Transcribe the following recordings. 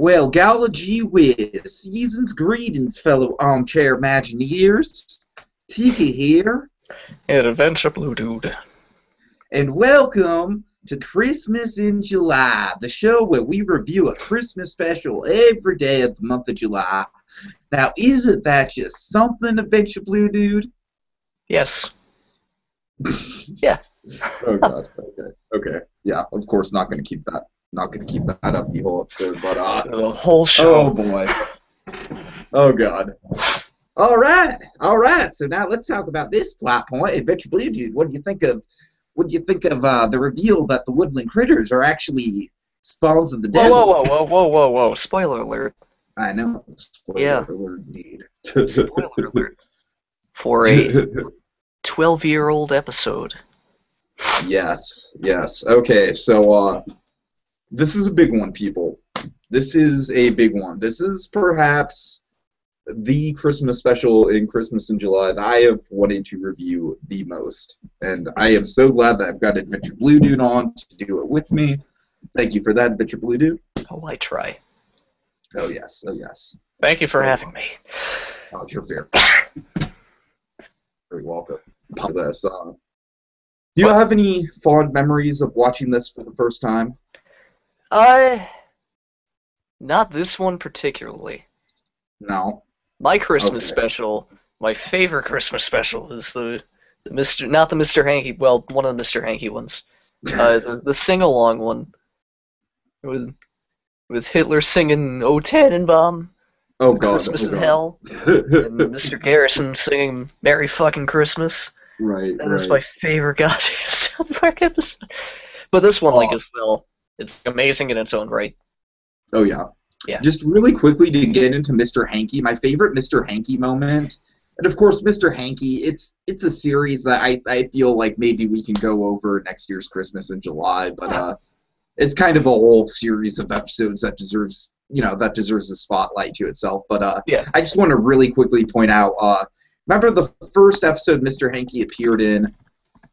Well, Gala G Wiz, season's greetings, fellow armchair Imagineers. Tika here, And Adventure Blue Dude. and welcome to Christmas in July, the show where we review a Christmas special every day of the month of July. Now, isn't that just something, Adventure Blue Dude? Yes. Yeah. Oh God. Okay. Yeah. Of course, not going to keep that. Not going to keep that up the whole episode, but The whole show. oh boy. Oh God. All right. So now let's talk about this plot point. Adventure Blue Dude, what do you think of the reveal that the Woodland Critters are actually spawns of the devil? Whoa. Spoiler alert. I know. Yeah. Spoiler indeed. Spoiler alert. For a 12-year-old episode. Yes. Okay, so this is a big one, people. This is a big one. This is perhaps the Christmas special in Christmas in July that I have wanted to review the most. And I am so glad that I've got Adventure Blue Dude on to do it with me. Thank you for that, Adventure Blue Dude. Oh, I try. Oh, yes. Thank you for having me. Oh, you're very welcome for this. Do you have any fond memories of watching this for the first time? Not this one particularly. No. My Christmas Okay. special, my favorite Christmas special is the not the Mr. Hanky, well, one of the Mr. Hanky ones. The sing-along one. With Hitler singing O Tannenbaum, Oh, God. Christmas in Hell, and Mr. Garrison singing Merry fucking Christmas. Right. That is my favorite goddamn South Park episode. But this one, as well, it's amazing in its own right. Oh, yeah. Yeah. Just really quickly to get into Mr. Hanky, my favorite Mr. Hanky moment, and of course, Mr. Hanky, it's a series that I feel like maybe we can go over next year's Christmas in July, but it's kind of a whole series of episodes that deserves a spotlight to itself. But yeah. I just want to really quickly point out, remember the first episode Mr. Hanky appeared in,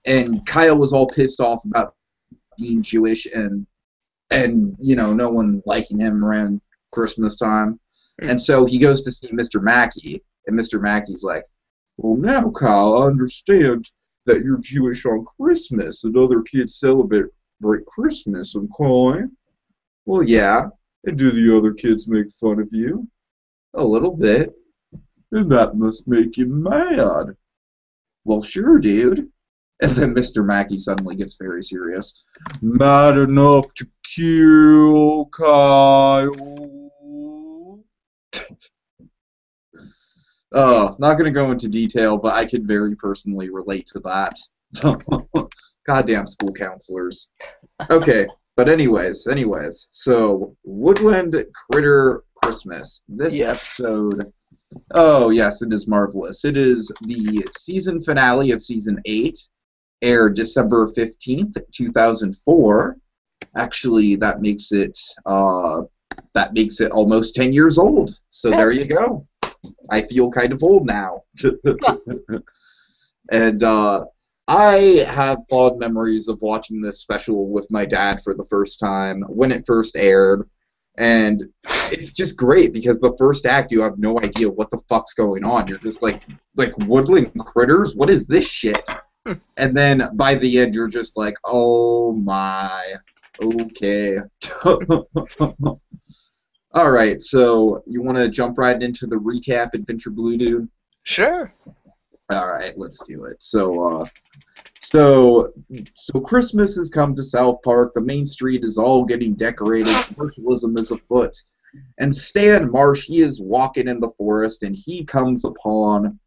and Kyle was all pissed off about being Jewish and no one liking him around Christmas time. And so he goes to see Mr. Mackey, and Mr. Mackey's like, well, now, Kyle, I understand that you're Jewish on Christmas and other kids celebrate Christmas, okay? Well, yeah. And do the other kids make fun of you? A little bit. And that must make you mad. Well, sure, dude. And then Mr. Mackey suddenly gets very serious. Mad enough to kill Kyle. Not going to go into detail, but I could very personally relate to that. Goddamn school counselors. Okay, but anyways, so Woodland Critter Christmas. This episode, oh yes, it is marvelous. It is the season finale of season 8, aired December 15th, 2004. Actually, that makes it almost 10 years old. So there you go. I feel kind of old now. And I have fond memories of watching this special with my dad for the first time when it first aired. And it's just great because the first act, you have no idea what the fuck's going on. You're just like Woodland Critters? What is this shit? And then by the end, you're just like, oh my, okay. All right, so you want to jump right into the recap, Adventure Blue Dude? Sure. All right, let's do it. So Christmas has come to South Park. The main street is all getting decorated. Commercialism is afoot. And Stan Marsh, he is walking in the forest, and he comes upon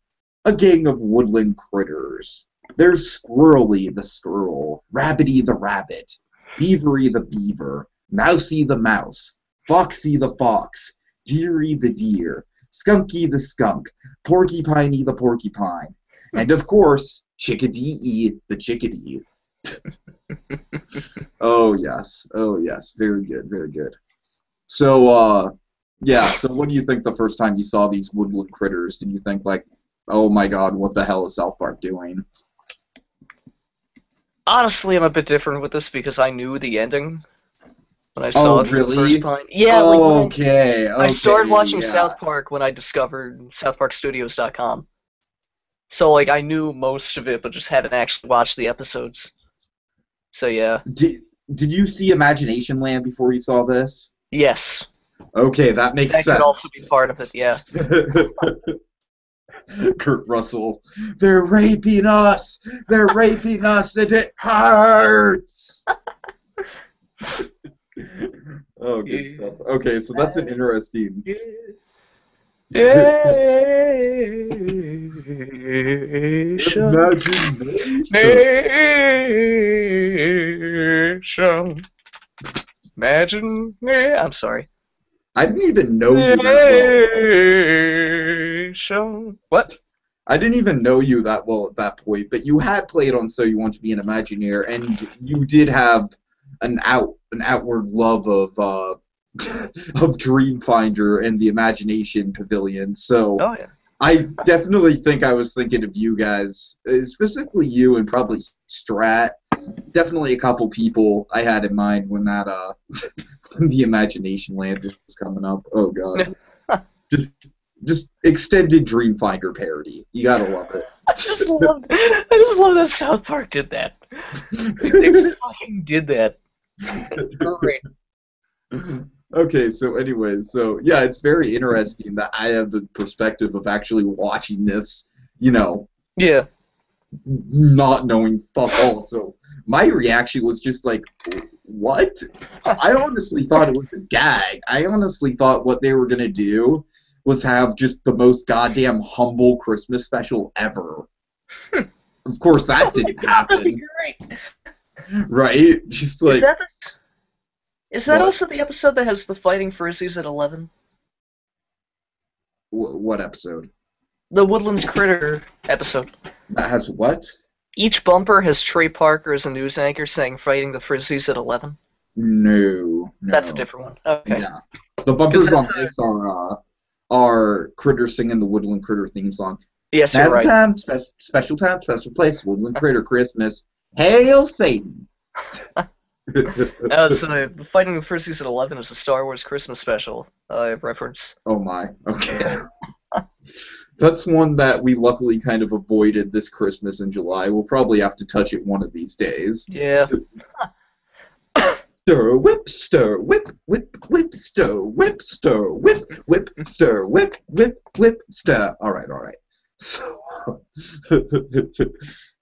a gang of woodland critters. There's Squirrely the squirrel, Rabbity the rabbit, Beavery the beaver, Mousy the mouse, Foxy the fox, Deery the deer, Skunky the skunk, Porcupiney the porcupine, and of course, Chickadee the chickadee. Oh yes, very good. So, so what do you think the first time you saw these woodland critters? Did you think like, oh my god, what the hell is South Park doing? Honestly, I'm a bit different with this because I knew the ending. when I saw Oh, it for the really? first time. Yeah, like when Okay, I started okay, watching yeah. South Park when I discovered SouthParkStudios.com. So like I knew most of it, but just hadn't actually watched the episodes. So yeah, Did did you see Imagination Land before you saw this? yes, Okay, that makes that could also sense. be part of it. Yeah. Kurt Russell, they're raping us. They're raping us, and it hurts. Oh, good stuff. Okay, so that's an interesting. Nation, Imagination. nation, imagine. I'm sorry. I didn't even know you that well. Nation. What? I didn't even know you that well at that point, but you had played on So You Want to Be an Imagineer, and you did have an outward love of of Dreamfinder and the Imagination Pavilion. So Oh yeah. I definitely think I was thinking of you guys, specifically you and probably Strat. Definitely a couple people I had in mind when that when the Imagination Land was coming up. Oh god, just just extended Dreamfinder parody. You gotta love it. I just love that South Park did that. They fucking did that. It's great. Okay, so anyways, so yeah, it's very interesting that I have the perspective of actually watching this, Yeah. not knowing fuck all. So my reaction was just like, what? I honestly thought it was a gag. I honestly thought what they were gonna do was have just the most goddamn humble Christmas special ever. Of course, that didn't happen, Great. right? Just like Is that what? also the episode that has the fighting frizzies at 11? What episode? The Woodlands Critter episode. That has what? Each bumper has Trey Parker as a news anchor saying fighting the frizzies at 11. No, That's a no. different one. Okay. Yeah, the bumpers on this are Critter singing the Woodland Critter theme song. Yes, you're Now's right. the time, special time, special place, Woodland Critter Christmas. Hail Satan! So the fighting the frizzies at 11 is a Star Wars Christmas special reference. Oh my, okay. That's one that we luckily kind of avoided this Christmas in July. We'll probably have to touch it one of these days. Yeah. Stir, whip, stir, whip, whip, whip, stir, whip, stir, whip, whip, stir, whip, whip, whip, stir. All right. So,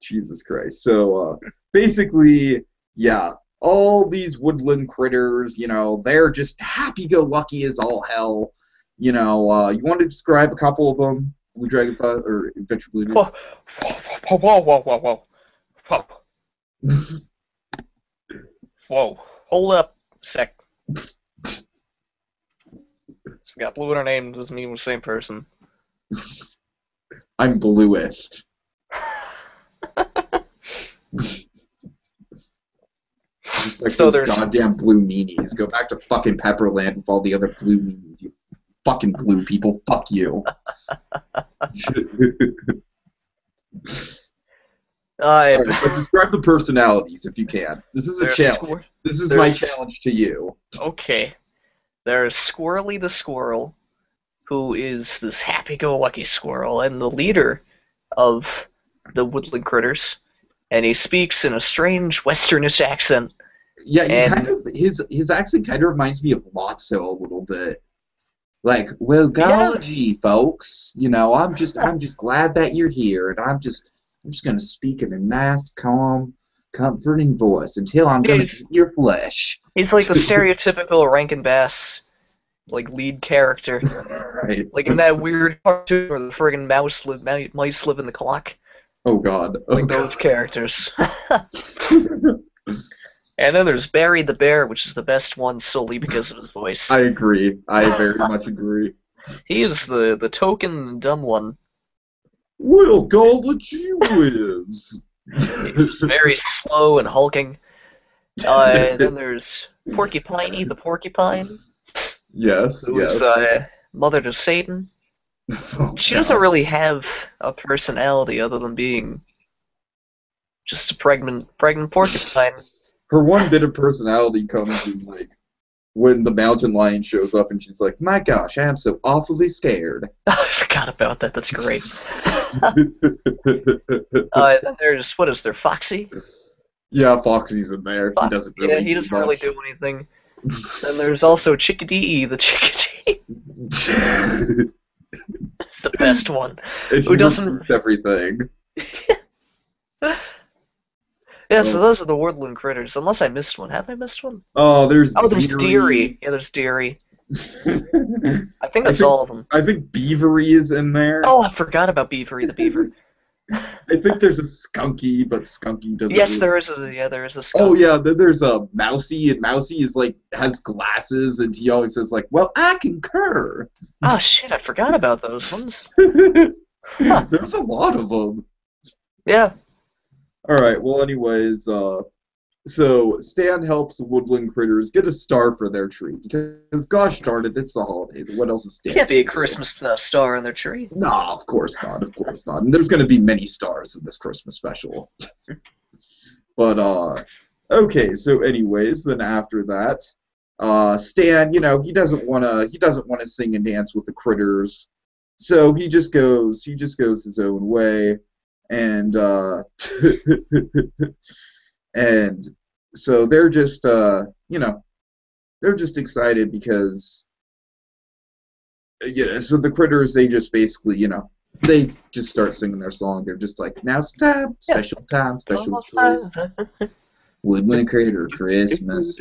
Jesus Christ. So, basically, yeah, all these woodland critters, they're just happy-go-lucky as all hell. You want to describe a couple of them? Blue Dragonfly or Adventure Blue? Whoa. Whoa. Hold up a sec. So we got blue in our name, doesn't mean we're the same person. I'm bluest. Just like So those there's goddamn blue meanies. Go back to fucking Pepperland with all the other blue meanies. You fucking blue people. Fuck you. Alright, but describe the personalities if you can. This is a challenge. This is my challenge to you. Okay. There's Squirrely the Squirrel, who is this happy-go-lucky squirrel and the leader of the Woodland Critters, and he speaks in a strange westernish accent. Yeah, his accent kind of reminds me of Lotso a little bit. Like, well, golly, folks, I'm just glad that you're here, and I'm just gonna speak in a nice, calm, comforting voice until I'm gonna eat your flesh. He's like the stereotypical Rankin Bass, like, lead character. Right. Like in that weird cartoon where the friggin' mice live in the clock. Oh god. Those characters. And then there's Barry the Bear, which is the best one solely because of his voice. I agree. I very much agree. He is the token dumb one. Well, college you is. He's very slow and hulking. Then there's Porcupiney the Porcupine. Yes, who's mother to Satan. She doesn't really have a personality other than being just a pregnant porcupine. Her one bit of personality comes in, like, when the mountain lion shows up and she's like, "My gosh, I am so awfully scared." I forgot about that. That's great. And there's, what is there, Foxy? Yeah, Foxy's in there. Fox, He doesn't really he doesn't really much. do anything. And there's also Chickadee, the chickadee. It's the best one. Who doesn't everything? Yeah, so those are the woodland critters. Unless I missed one. Have I missed one? Oh, there's Deary. Yeah, there's Deary. I think that's all of them. I think Beavery is in there. Oh, I forgot about Beavery the beaver. I think there's a Skunky, but Skunky doesn't. Yes, really... there is a skunk. Oh yeah, then there's a Mousy, and Mousy is like has glasses, and he always says like, "Well, I concur." Oh shit, I forgot about those ones. Huh. There's a lot of them. Yeah. All right. Well, anyways, so Stan helps the woodland critters get a star for their tree because, gosh darn it, it's the holidays. What else is Stan? Can't be a Christmas star on their tree. No, of course not. Of course not. And there's going to be many stars in this Christmas special. But okay. So, anyways, then after that, Stan, he doesn't want to sing and dance with the critters, so he just goes his own way, and and so they're just they're just excited because so the critters, they just basically they just start singing their song. They're just like, now's time, special time, special choice, Woodland Critter Christmas.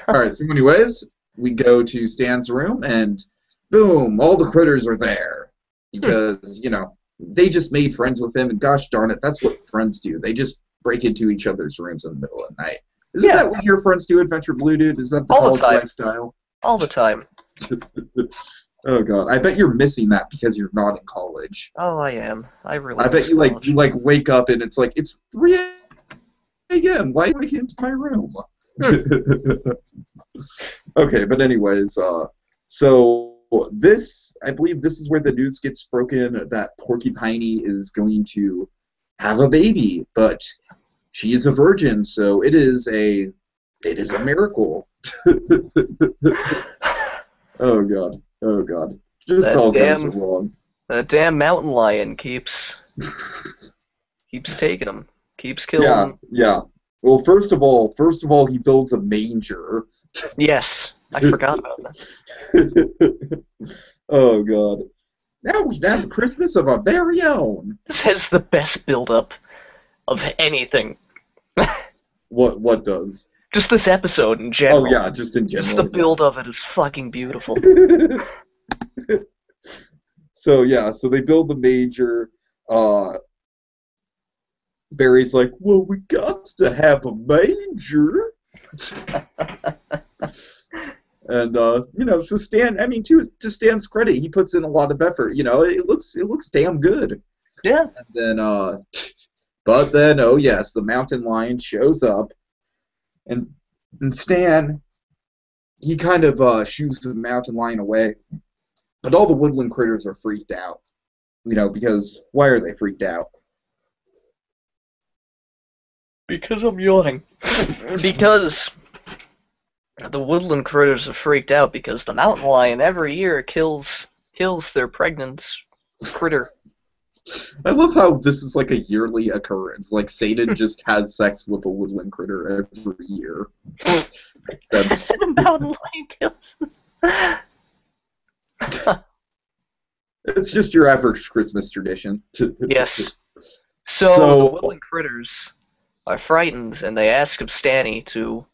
Alright, so anyways, we go to Stan's room, and boom, all the critters are there. Because, they just made friends with him, and gosh darn it, that's what friends do. They just break into each other's rooms in the middle of the night. Isn't that what your friends do, Adventure Blue Dude? Is that the college lifestyle? All the time. Oh god, I bet you're missing that because you're not in college. Oh, I am. I bet you wake up and it's like, it's 3 a.m. Why would I get into my room? Okay, but anyways, so I believe this is where the news gets broken that Porcupiney is going to have a baby, but she is a virgin, so it is a miracle. Oh god, just that all kinds of wrong. That damn mountain lion keeps taking them, keeps killing them. Yeah. Well, first of all, he builds a manger. Yes, I forgot about that. Oh god. Now we have Christmas of our very own. This has the best build-up of anything. What does? Just this episode in general. Oh yeah, just in general. Just the build of it is fucking beautiful. So they build the manger. Barry's like, well, we got to have a manger. And so Stan, I mean, to Stan's credit, he puts in a lot of effort. It looks damn good. Yeah. And then but then, oh yes, the mountain lion shows up, and Stan, he kind of shoos the mountain lion away, but all the woodland critters are freaked out. Because why are they freaked out? Because I'm yawning. Because the woodland critters are freaked out because the mountain lion every year kills their pregnant critter. I love how this is like a yearly occurrence. Like Satan just has sex with a woodland critter every year. That's... The mountain lion kills. It's just your average Christmas tradition. Yes. So the woodland critters are frightened, and they ask of Stanny to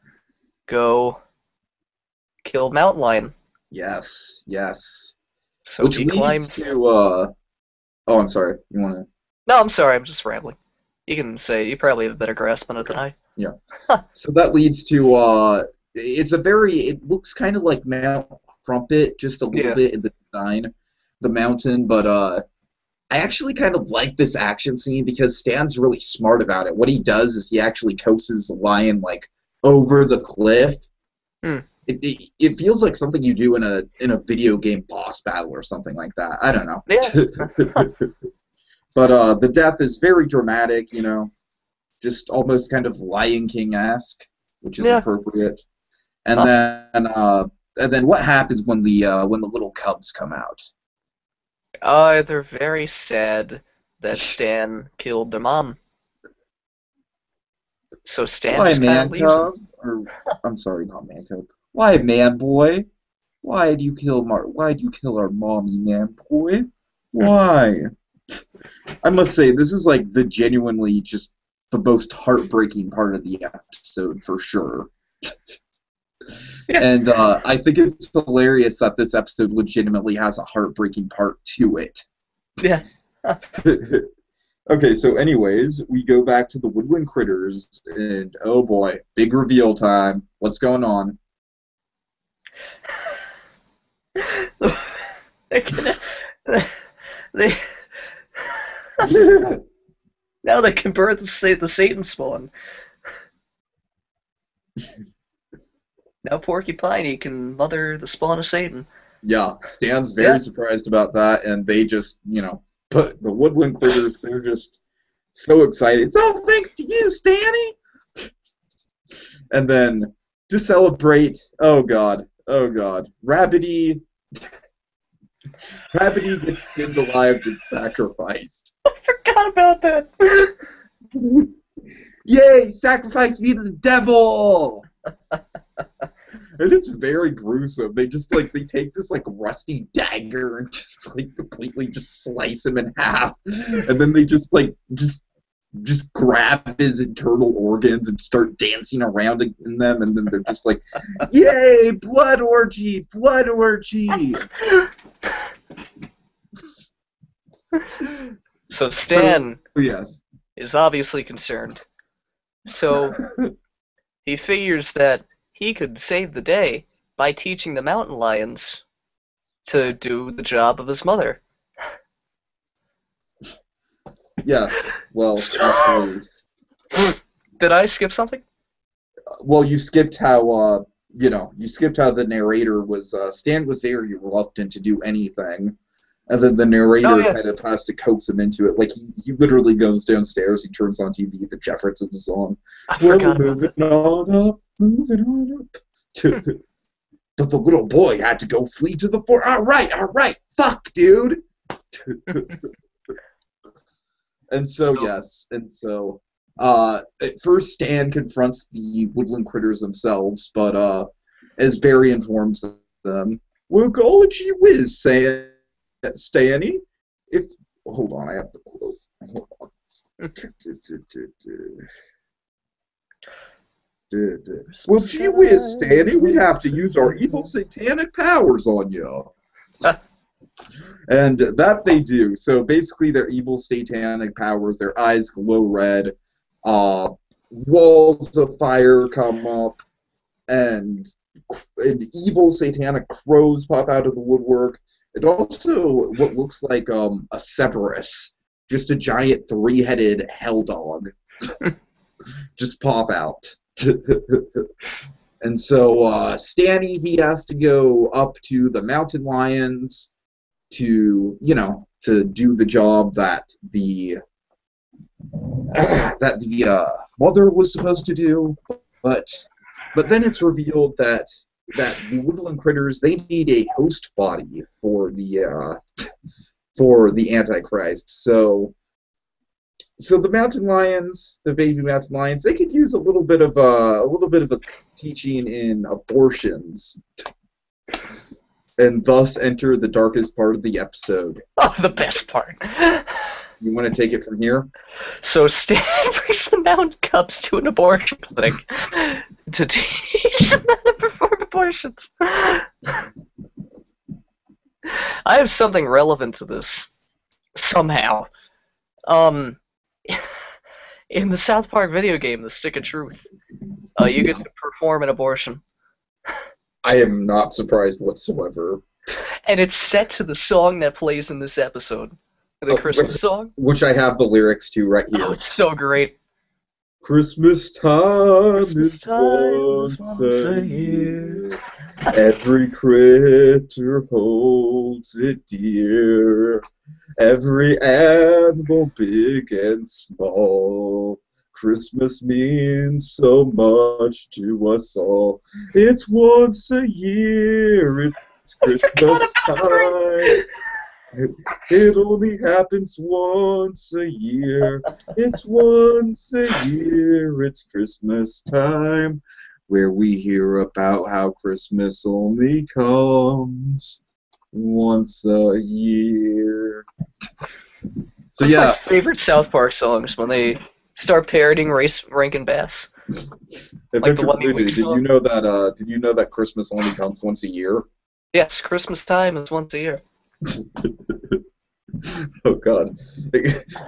go kill mountain lion. Yes. So which he leads climbed to Oh, I'm sorry. You want to? No, I'm sorry. I'm just rambling. You can say you probably have a better grasp on it than I. Yeah. So that leads to it looks kind of like Mount Crumpet, just a little bit in the design, the mountain, but I actually kind of like this action scene because Stan's really smart about it. What he does is he actually coaxes the lion like over the cliff. It feels like something you do in a video game boss battle or something like that. I don't know. Yeah. But the death is very dramatic, just almost kind of Lion King-esque. which is Yeah. appropriate. And then what happens when the little cubs come out? They're very sad that Stan killed their mom. So Stan Why, just kind of man leaves cub? him. Or I'm sorry, not man cub. Why, man boy? Why'd you kill our mommy, man boy? Why? I must say, this is like the genuinely just the most heartbreaking part of the episode for sure. Yeah. And I think it's hilarious that this episode legitimately has a heartbreaking part to it. Yeah. Okay, so anyways, we go back to the Woodland Critters, and oh boy, big reveal time. What's going on? They're gonna, they now they can birth the Satan spawn. Now Porcupine can mother the spawn of Satan. Yeah, Stan's very surprised about that, and they just, put the Woodland Critters, they're just so excited. It's all thanks to you, Stanny! And then, to celebrate, oh god, Rabbity gets skinned alive and sacrificed. I forgot about that. Yay, sacrifice me to the devil! And it's very gruesome. They just they take this rusty dagger and just completely just slice him in half, and then they just grab his internal organs and start dancing around in them, and then they're just like, "Yay, blood orgy, blood orgy!" So Stan yes, is obviously concerned. So he figures that he could save the day by teaching the mountain lions to do the job of his mother. yes. Well, actually, Did I skip something? well, you skipped how the narrator was. Stan was very reluctant to do anything. And then the narrator kind of has to coax him into it. Like, he literally goes downstairs, he turns on TV, the Jeffersons is on. We're moving on up. But the little boy had to go flee to the fort. All right, fuck, dude. And so, at first Stan confronts the Woodland Critters themselves, but as Barry informs them, well, gee whiz, Stanny, hold on, I have the quote. Hold on. Well, gee whiz, Stanny, we'd have to use our evil satanic powers on you. And that they do. So basically, their evil satanic powers, their eyes glow red, walls of fire come up, and evil satanic crows pop out of the woodwork. It also what looks like a Cerberus, just a giant three-headed hell dog, just pop out. And so Stanny, he has to go up to the mountain lions to do the job that the mother was supposed to do, but then it's revealed that the Woodland Critters, they need a host body for the Antichrist. So the mountain lions, the baby mountain lions, they could use a little bit of a teaching in abortions, and thus enter the darkest part of the episode. Oh, the best part. You want to take it from here? So Stan brings the mountain cubs to an abortion clinic to teach them how to perform abortions. I have something relevant to this. Somehow. In the South Park video game, The Stick of Truth, you get to perform an abortion. I am not surprised whatsoever. And it's set to the song that plays in this episode. The Christmas song. Which I have the lyrics to right here. Oh, it's so great. Christmas time is once a year. Every critter holds it dear. Every animal, big and small. Christmas means so much to us all. It's once a year, it's Christmas time. It only happens once a year. It's once a year, it's Christmas time, where we hear about how Christmas only comes once a year. So That's yeah, my favorite South Park songs, when they start parodying Rankin Bass. Like the one did you know that? Did you know that Christmas only comes once a year? Yes, Christmas time is once a year. Oh God!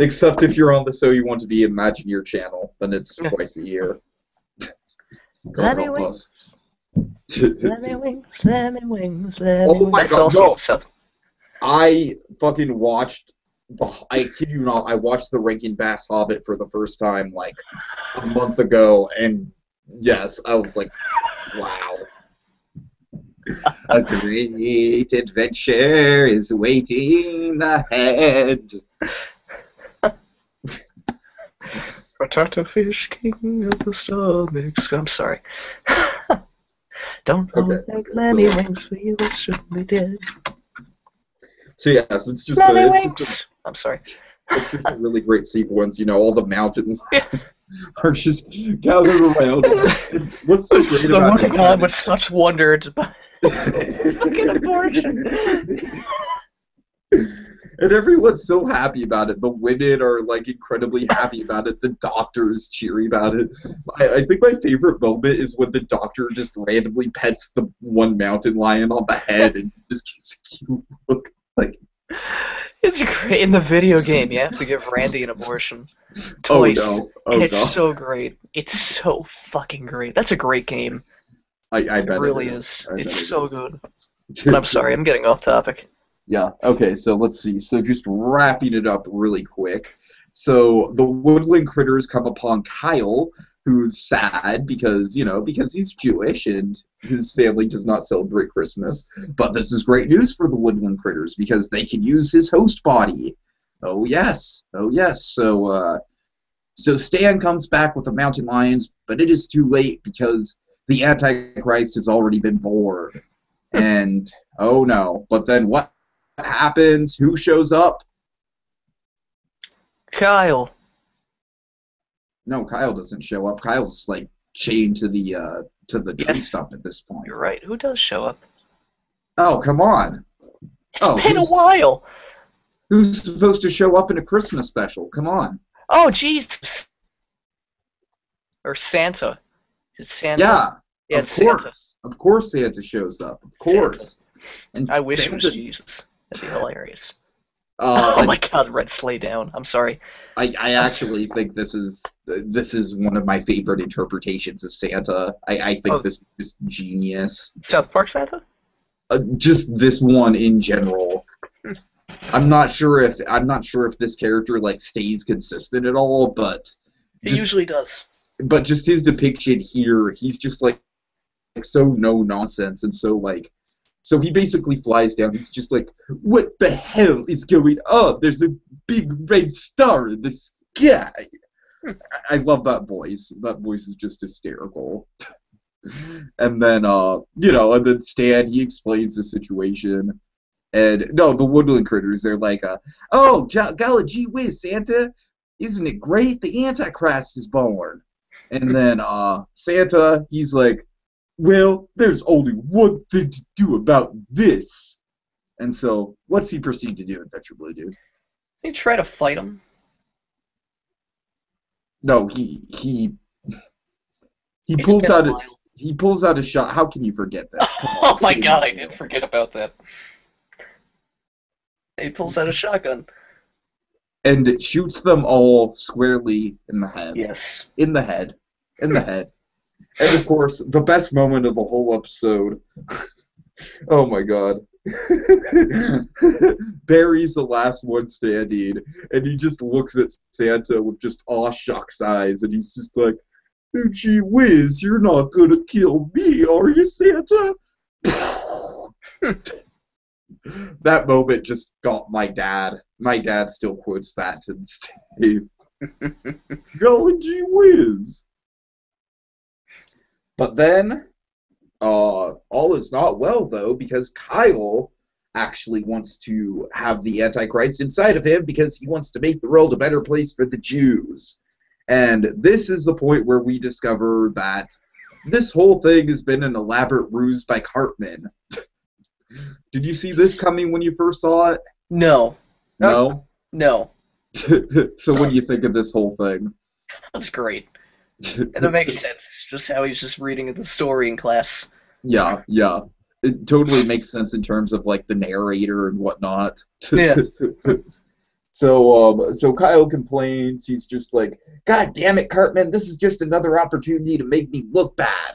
Except if you're on the So You Want to Be Imagineer channel, then it's twice a year. God help us. Let me wings, let me wings, let me Oh wings. my That's God! also No, South. I fucking watched. I kid you not. I watched the Rankin Bass Hobbit for the first time like a month ago, and yes, I was like, wow. A great adventure is waiting ahead. Potato fish, king of the stomachs. I'm sorry. Don't Okay, let me wings for you, it should be dead. So yes, it's just I'm sorry. It's just a really great sequence. You know, all the mountain are just gathered around. And what's so great about it? Looking on with such wonder. Fucking abortion. And everyone's so happy about it. The women are like incredibly happy about it. The doctor is cheery about it. I think my favorite moment is when the doctor just randomly pets the one mountain lion on the head and just gives a cute look. Like, it's great. In the video game, you have to give Randy an abortion twice. Oh no! Oh and it's God. so great. It's so fucking great. That's a great game. I bet it really is. It's so good. But I'm sorry, I'm getting off topic. Yeah, okay, so let's see. So just wrapping it up really quick. So the Woodland Critters come upon Kyle, who's sad because, because he's Jewish and his family does not celebrate Christmas. But this is great news for the Woodland Critters because they can use his host body. Oh, yes. Oh, yes. So Stan comes back with the mountain lions, but it is too late because the Antichrist has already been born. And, oh no. But then what happens? Who shows up? Kyle. No, Kyle doesn't show up. Kyle's like chained to the tree stump at this point. You're right. Who does show up? Oh, come on. It's been a while. Who's supposed to show up in a Christmas special? Come on. Oh, Jesus. Or Santa. Is it Santa? Yeah. Yeah, of it's course. Santa. Of course Santa shows up. Of course. And I wish it was Jesus. That'd be hilarious. Oh my God, Red Sleigh down. I'm sorry. I actually think this is one of my favorite interpretations of Santa. I think this is just genius. South Park Santa? Just this one in general. I'm not sure if this character like stays consistent at all, but he usually does. But just his depiction here, he's just like so no nonsense and so like. So he basically flies down. He's just like, what the hell is going on? There's a big red star in the sky. I love that voice. That voice is just hysterical. And then, and then Stan, he explains the situation. And, no, the Woodland Critters, they're like, oh, golly gee whiz, Santa, isn't it great? The Antichrist is born. And then Santa, he's like, well, there's only one thing to do about this. And so, what's he proceed to do, Adventure Blue Dude? He try to fight him. No, he pulls out a shot. How can you forget this? Oh my God, I did forget about that. He pulls out a shotgun. And it shoots them all squarely in the head. Yes. In the head. In the head. And of course, the best moment of the whole episode. Oh my God. Barry's the last one standing, and he just looks at Santa with just aw shucks eyes, and he's just like, oh, gee whiz, you're not gonna kill me, are you, Santa? That moment just got my dad. My dad still quotes that to this day. Golly gee whiz. But then, all is not well, though, because Kyle actually wants to have the Antichrist inside of him because he wants to make the world a better place for the Jews. And this is the point where we discover that this whole thing has been an elaborate ruse by Cartman. Did you see this coming when you first saw it? No. No? No. So what do you think of this whole thing? That's great. And it makes sense, just how he's just reading the story in class. Yeah. It totally makes sense in terms of, like, the narrator and whatnot. Yeah. So Kyle complains. He's just like, God damn it, Cartman, this is just another opportunity to make me look bad.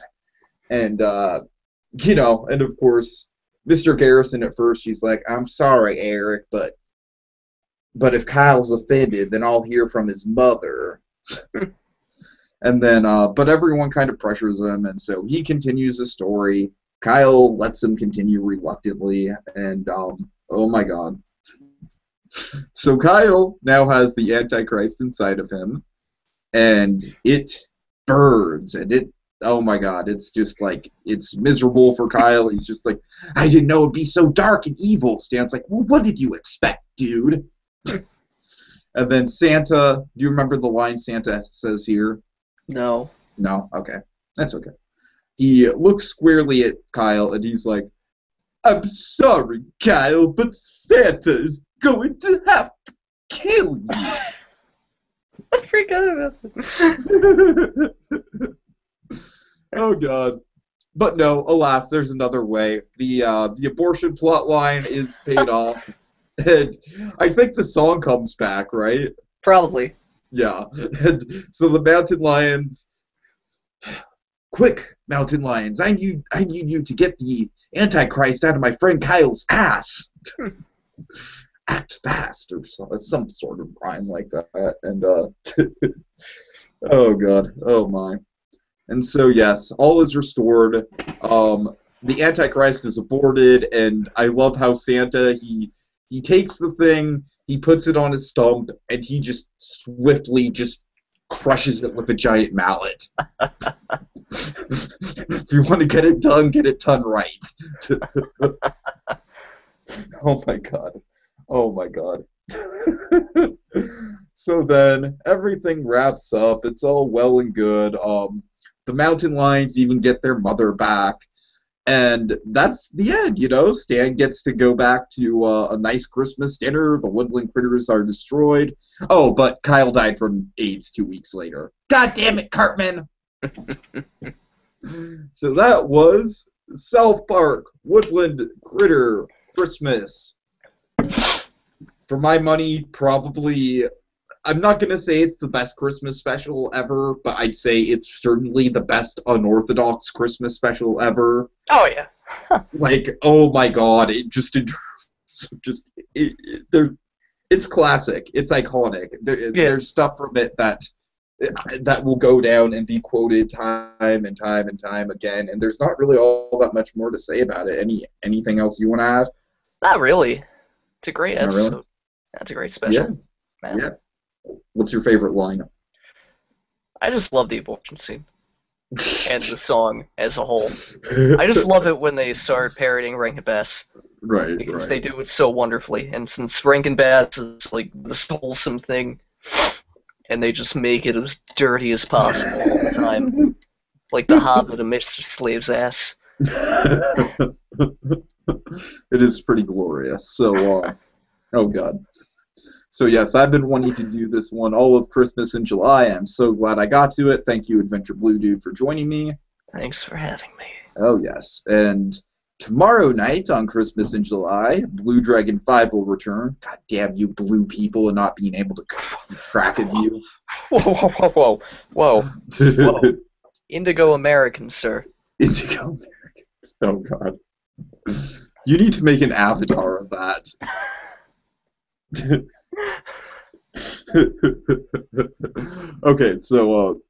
And, and of course, Mr. Garrison at first, he's like, I'm sorry, Eric, but if Kyle's offended, then I'll hear from his mother. And then, but everyone kind of pressures him, and so he continues the story. Kyle lets him continue reluctantly, and, oh my god. So Kyle now has the Antichrist inside of him, and it burns, and oh my god, it's just like, it's miserable for Kyle. He's just like, I didn't know it'd be so dark and evil. Stan's like, well, what did you expect, dude? And then Santa, do you remember the line Santa says here? No. No? Okay. That's okay. He looks squarely at Kyle, and he's like, I'm sorry, Kyle, but Santa is going to have to kill you. I forgot about that. Oh, God. But no, alas, there's another way. The abortion plot line is paid off. And I think the song comes back, right? Probably. Yeah. And so the mountain lions... Quick, mountain lions, I need you to get the Antichrist out of my friend Kyle's ass. Act fast, or some sort of rhyme like that. And, oh, God. Oh, my. And so, yes, all is restored. The Antichrist is aborted, and I love how Santa, he takes the thing, he puts it on his stump, and he just swiftly just crushes it with a giant mallet. If you want to get it done right. Oh my god. Oh my god. So then, everything wraps up. It's all well and good. The mountain lions even get their mother back. And that's the end, Stan gets to go back to a nice Christmas dinner. The Woodland Critters are destroyed. Oh, but Kyle died from AIDS 2 weeks later. God damn it, Cartman! So that was South Park Woodland Critter Christmas. For my money, probably... I'm not going to say it's the best Christmas special ever, but I'd say it's certainly the best unorthodox Christmas special ever. Oh, yeah. Like, oh my god, it's classic. It's iconic. There's stuff from it that will go down and be quoted time and time and time again, and there's not really all that much more to say about it. Anything else you want to add? Not really. It's a great episode. Really? That's a great special. Yeah. Man. Yeah. What's your favorite line? I just love the abortion scene. And the song as a whole. I just love it when they start parodying Rankin Bass. Right, because they do it so wonderfully. And since Rankin Bass is like this wholesome thing, and they just make it as dirty as possible all the time. Like the Hobbit of Mr. Slave's ass. It is pretty glorious. So, oh god. So yes, I've been wanting to do this one all of Christmas in July. I'm so glad I got to it. Thank you, Adventure Blue Dude, for joining me. Thanks for having me. Oh yes, and tomorrow night on Christmas in July, Blue Dragon 5 will return. God damn you blue people and not being able to keep track of you. Whoa. Indigo American, sir. Indigo Americans. Oh god. You need to make an avatar of that. Okay, so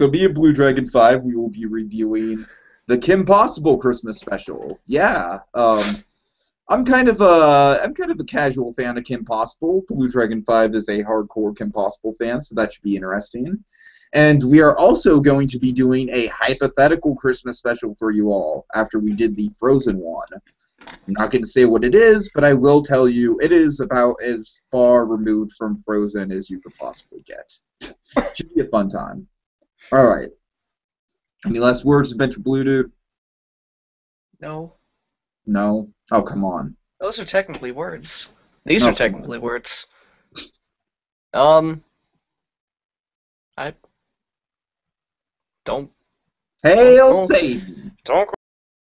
me and Blue Dragon 5, we will be reviewing the Kim Possible Christmas special. Yeah. I'm kind of a casual fan of Kim Possible. Blue Dragon 5 is a hardcore Kim Possible fan, so that should be interesting. And we are also going to be doing a hypothetical Christmas special for you all after we did the Frozen one. I'm not going to say what it is, but I will tell you it is about as far removed from Frozen as you could possibly get. Should be a fun time. All right. Any last words, Adventure Blue Dude? No. No? Oh, come on. Those are technically words. These No, are technically words. I don't. Hail Satan! Don't